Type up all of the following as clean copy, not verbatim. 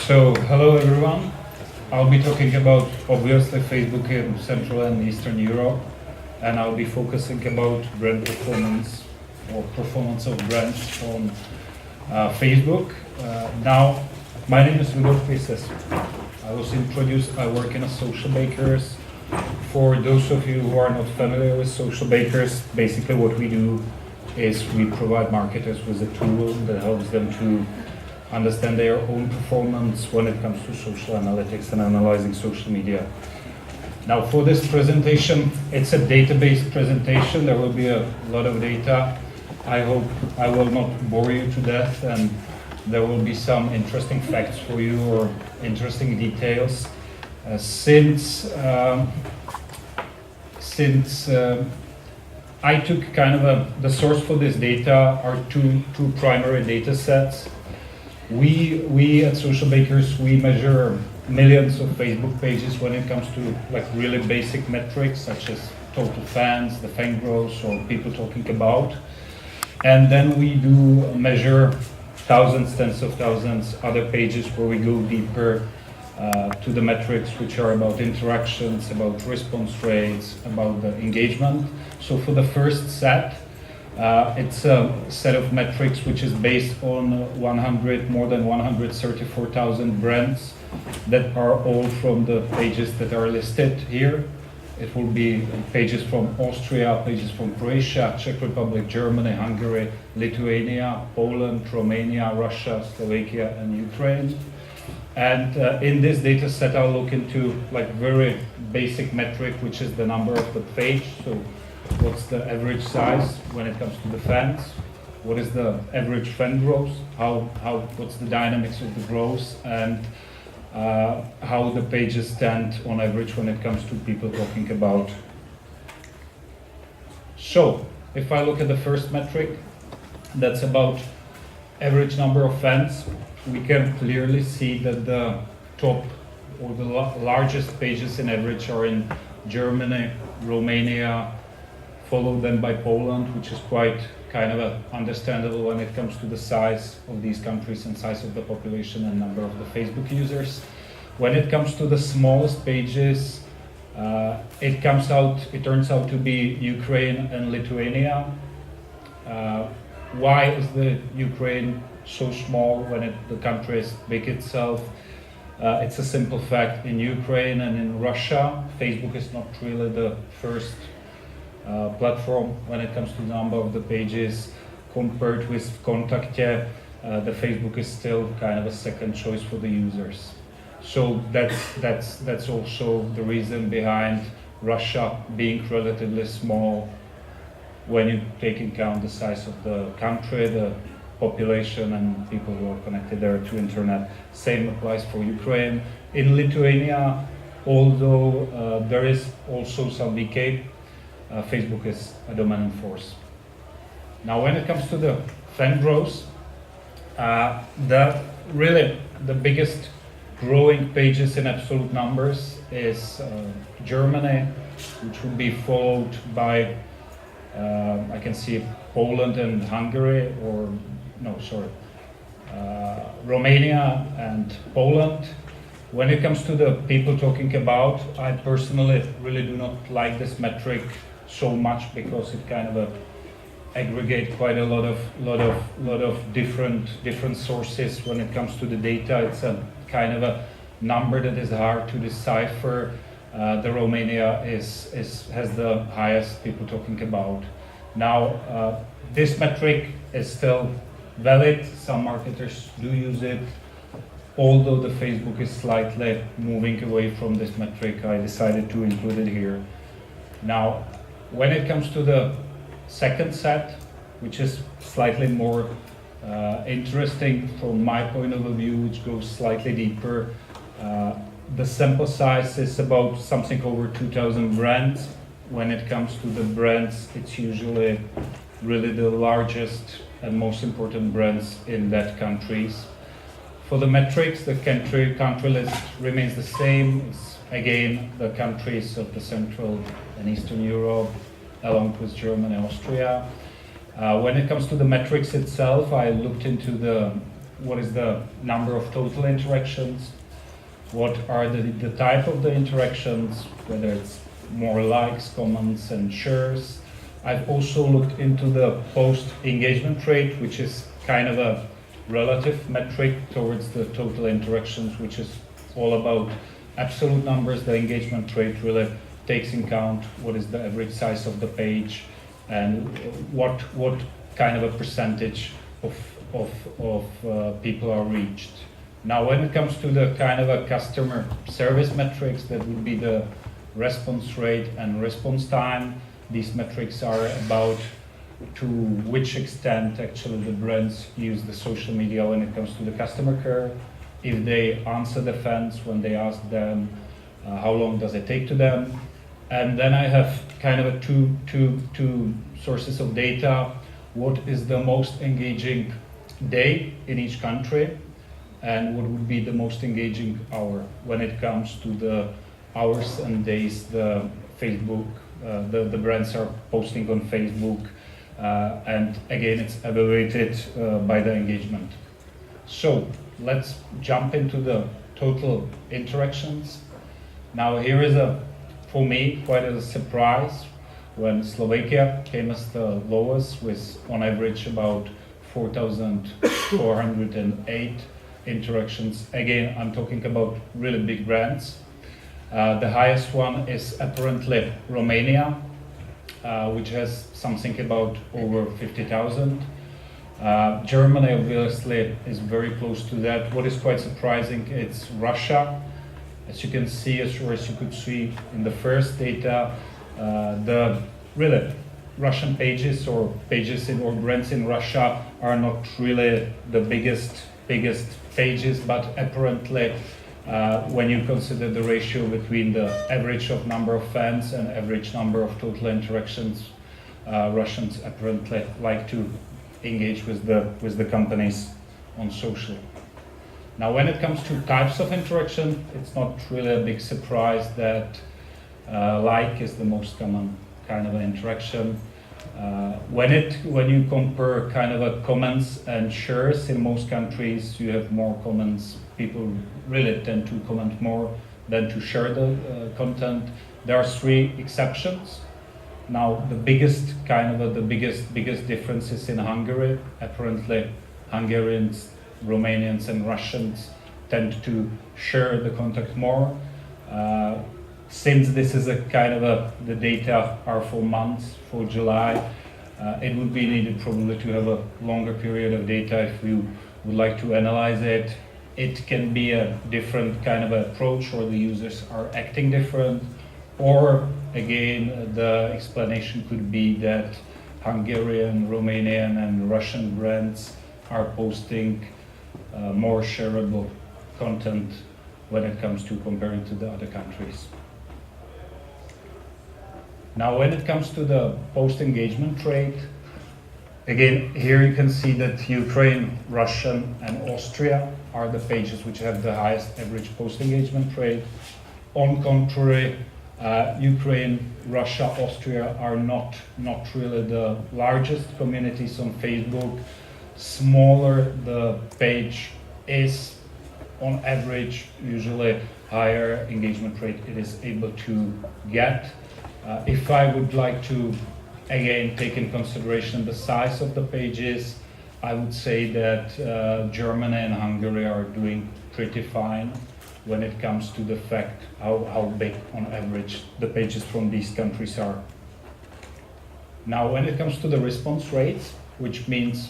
So, hello everyone. I'll be talking about obviously Facebook in Central and Eastern Europe, and I'll be focusing about brand performance or performance of brands on Facebook. Now, my name is Rudolf Kvíz. I was introduced, I work in a SocialBakers. For those of you who are not familiar with SocialBakers, basically what we do is we provide marketers with a tool that helps them to understand their own performance when it comes to social analytics and analyzing social media. Now for this presentation, it's a database presentation. There will be a lot of data. I hope I will not bore you to death, and there will be some interesting facts for you or interesting details. Since I took kind of the source for this data are two primary data sets. We at SocialBakers, we measure millions of Facebook pages when it comes to like really basic metrics such as total fans, the fan growth, or people talking about. And then we do measure thousands, tens of thousands other pages where we go deeper to the metrics which are about interactions, about response rates, about the engagement. So for the first set, it's a set of metrics which is based on more than 134,000 brands that are all from the pages that are listed here. It will be pages from Austria, pages from Croatia, Czech Republic, Germany, Hungary, Lithuania, Poland, Romania, Russia, Slovakia, and Ukraine. And in this data set, I'll look into like very basic metric, which is the number of the page. So what's the average size when it comes to the fans? What is the average fan growth? What's the dynamics of the growth? And how the pages stand on average when it comes to people talking about. So if I look at the first metric, that's about average number of fans. We can clearly see that the top or the largest pages in average are in Germany, Romania, followed then by Poland, which is quite kind of understandable when it comes to the size of these countries and size of the population and number of the Facebook users. When it comes to the smallest pages, it turns out to be Ukraine and Lithuania. Why is the Ukraine so small when the country is big itself? It's a simple fact. In Ukraine and in Russia, Facebook is not really the first platform when it comes to the number of the pages. Compared with Kontakte, the Facebook is still kind of a second choice for the users. So that's also the reason behind Russia being relatively small when you take into account the size of the country, the population, and people who are connected there to internet. Same applies for Ukraine. In Lithuania, although there is also some decay, Facebook is a dominant force. Now, when it comes to the fan growth, the biggest growing pages in absolute numbers is Germany, which would be followed by I can see Poland and Hungary, Romania and Poland. When it comes to the people talking about, I personally really do not like this metric so much because it kind of aggregate quite a lot of different sources when it comes to the data. It's a kind of a number that is hard to decipher. The Romania has the highest people talking about. Now this metric is still valid. Some marketers do use it. Although the Facebook is slightly moving away from this metric, I decided to include it here. Now, when it comes to the second set, which is slightly more interesting from my point of view, which goes slightly deeper, the sample size is about something over 2,000 brands. When it comes to the brands, it's usually really the largest and most important brands in that countries. For the metrics, the country list remains the same. It's again the countries of the Central and Eastern Europe, along with Germany, Austria. When it comes to the metrics itself, I looked into the what is the number of total interactions, what are the type of the interactions, whether it's more likes, comments, and shares. I've also looked into the post engagement rate, which is kind of a relative metric towards the total interactions, which is all about absolute numbers. The engagement rate really takes in account what is the average size of the page and what kind of a percentage of people are reached. Now, when it comes to the kind of a customer service metrics, that would be the response rate and response time. These metrics are about to which extent actually the brands use the social media when it comes to the customer care. If they answer the fans when they ask them, how long does it take to them? And then I have kind of a two sources of data. What is the most engaging day in each country, and what would be the most engaging hour when it comes to the hours and days the Facebook, the brands are posting on Facebook, and again it's evaluated by the engagement. So let's jump into the total interactions. Now here is for me quite a surprise when Slovakia came as the lowest with on average about 4,408 interactions. Again, I'm talking about really big brands. The highest one is apparently Romania, which has something about over 50,000. Germany obviously is very close to that. What is quite surprising, it's Russia. As you can see, as you could see in the first data, the really Russian pages or pages or brands in Russia are not really the biggest pages, but apparently when you consider the ratio between the average of number of fans and average number of total interactions, Russians apparently like to engage with the companies on social. Now, when it comes to types of interaction, it's not really a big surprise that like is the most common kind of an interaction. When you compare kind of a comments and shares, in most countries you have more comments. People really tend to comment more than to share the content. There are 3 exceptions. Now, the biggest difference is in Hungary. Apparently, Hungarians, Romanians, and Russians tend to share the content more. Since this is a kind of the data are for months, for July, it would be needed probably to have a longer period of data if you would like to analyze it. It can be a different kind of approach, or the users are acting different, or again, the explanation could be that Hungarian, Romanian, and Russian brands are posting more shareable content when it comes to comparing to the other countries. Now, when it comes to the post-engagement rate, again, here you can see that Ukraine, Russian, and Austria are the pages which have the highest average post-engagement rate. On contrary, Ukraine, Russia, Austria are not really the largest communities on Facebook. Smaller the page is, on average, usually higher engagement rate it is able to get. If I would like to, again, take in consideration the size of the pages, I would say that Germany and Hungary are doing pretty fine when it comes to the fact how big, on average, the pages from these countries are. Now, when it comes to the response rates, which means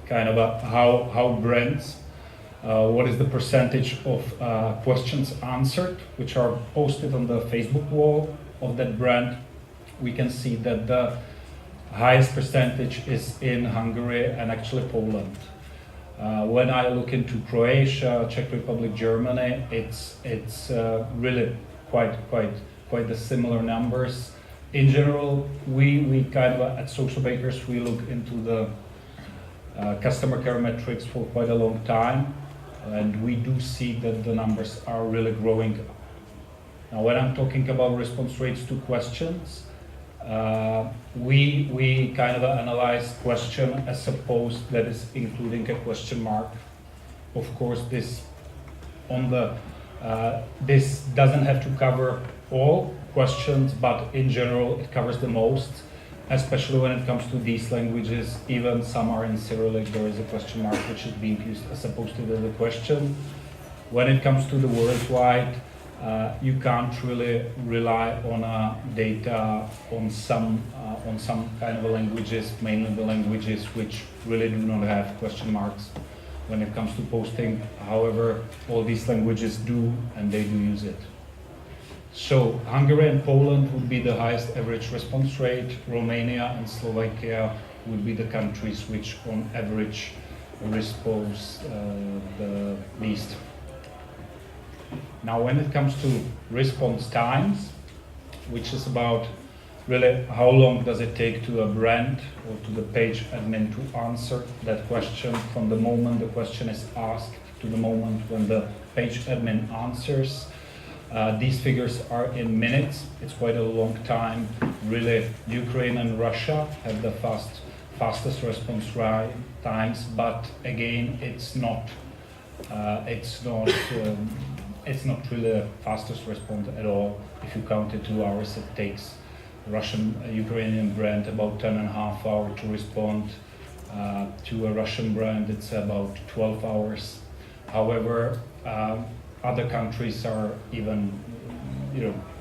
kind of how brands, what is the percentage of questions answered, which are posted on the Facebook wall of that brand, we can see that the highest percentage is in Hungary and actually Poland. When I look into Croatia, Czech Republic, Germany, it's really quite the similar numbers. In general, we kind of at SocialBakers we look into the customer care metrics for quite a long time, and we do see that the numbers are really growing. Now, when I'm talking about response rates to questions, we kind of analyze question as a post that is including a question mark. of course, this doesn't have to cover all questions, but in general it covers the most, especially when it comes to these languages. Even some are in Cyrillic, there is a question mark which is being used as opposed to the question. When it comes to the worldwide, you can't really rely on data on some kind of languages, mainly the languages which really do not have question marks when it comes to posting. However, all these languages do, and they do use it. So Hungary and Poland would be the highest average response rate. Romania and Slovakia would be the countries which on average respond the least. Now, when it comes to response times, which is about really how long does it take to a brand or to the page admin to answer that question from the moment the question is asked to the moment when the page admin answers. These figures are in minutes. It's quite a long time. Really, Ukraine and Russia have the fastest response times, but again, it's not really the fastest response at all. If you count it 2 hours, it takes Ukrainian brand about 10.5 hours to respond. To a Russian brand, it's about 12 hours. However, other countries are even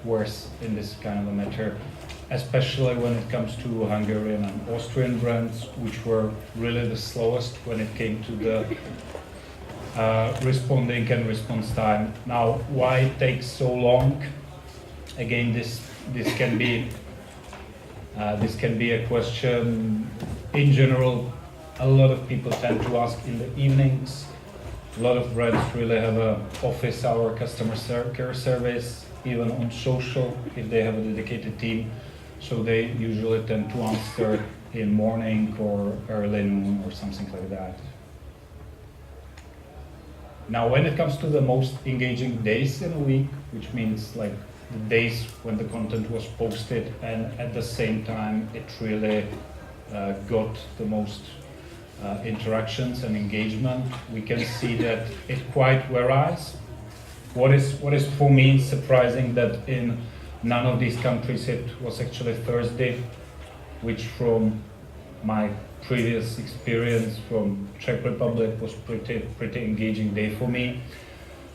worse in this kind of a matter, especially when it comes to Hungarian and Austrian brands, which were really the slowest when it came to the responding and response time. Now, why it takes so long? Again, this can be a question. In general, a lot of people tend to ask in the evenings. A lot of brands really have an office hour customer care service, even on social, if they have a dedicated team. So they usually tend to answer in morning or early noon or something like that. Now, when it comes to the most engaging days in a week, which means like the days when the content was posted and at the same time it really got the most interactions and engagement, we can see that it quite varies. What is for me surprising that in none of these countries it was actually Thursday, which from my previous experience from Czech Republic was pretty engaging day for me.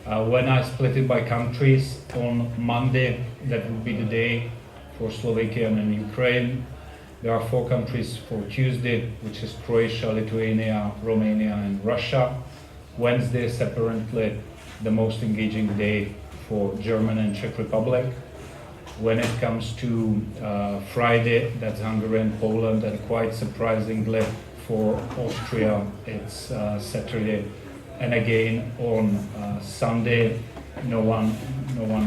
When I split it by countries, on Monday that would be the day for Slovakia and Ukraine. There are 4 countries for Tuesday, which is Croatia, Lithuania, Romania and Russia. Wednesday separately the most engaging day for Germany and Czech Republic. When it comes to Friday, that's Hungary and Poland, and quite surprisingly for Austria, it's Saturday. And again on Sunday, no one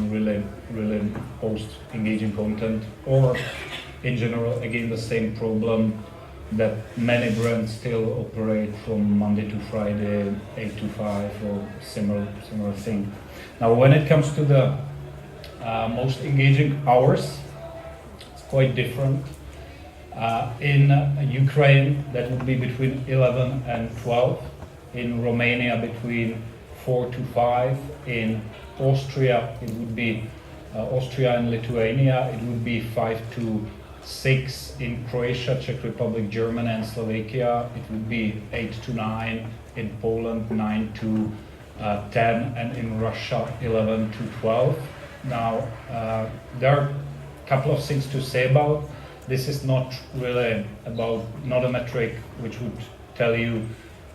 really posts engaging content. Or in general, again the same problem that many brands still operate from Monday to Friday, 8 to 5 or similar thing. Now, when it comes to the most engaging hours, it's quite different. In Ukraine, that would be between 11 and 12. In Romania, between 4 to 5. In Austria, it would be Austria and Lithuania, it would be 5 to 6. In Croatia, Czech Republic, Germany and Slovakia, it would be 8 to 9. In Poland, 9 to 10. And in Russia, 11 to 12. Now, there are a couple of things to say about. This is not really not a metric which would tell you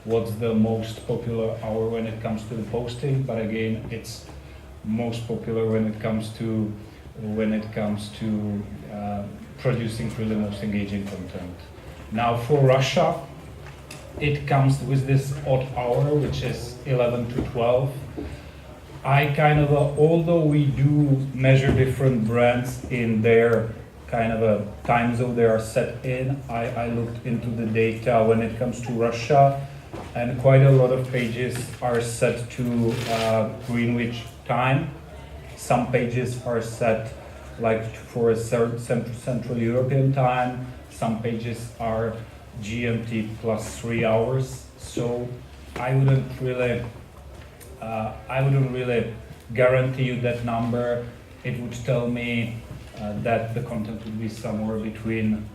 what's the most popular hour when it comes to the posting, but again, it's most popular when it comes to producing really most engaging content. Now, for Russia, it comes with this odd hour, which is 11 to 12. Although we do measure different brands in their kind of a time zone they are set in, I looked into the data when it comes to Russia, and quite a lot of pages are set to Greenwich time. Some pages are set like for a Central European time. Some pages are GMT plus 3 hours. So I wouldn't really I wouldn't really guarantee you that number. It would tell me that the content would be somewhere between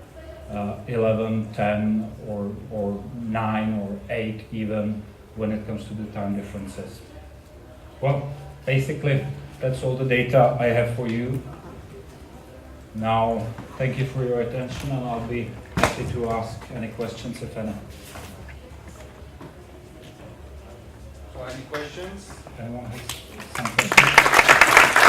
11, 10, or 9 or 8 even when it comes to the time differences. Well, basically, that's all the data I have for you. Now, thank you for your attention, and I'll be happy to ask any questions, if any. So, any questions? Anyone has some questions?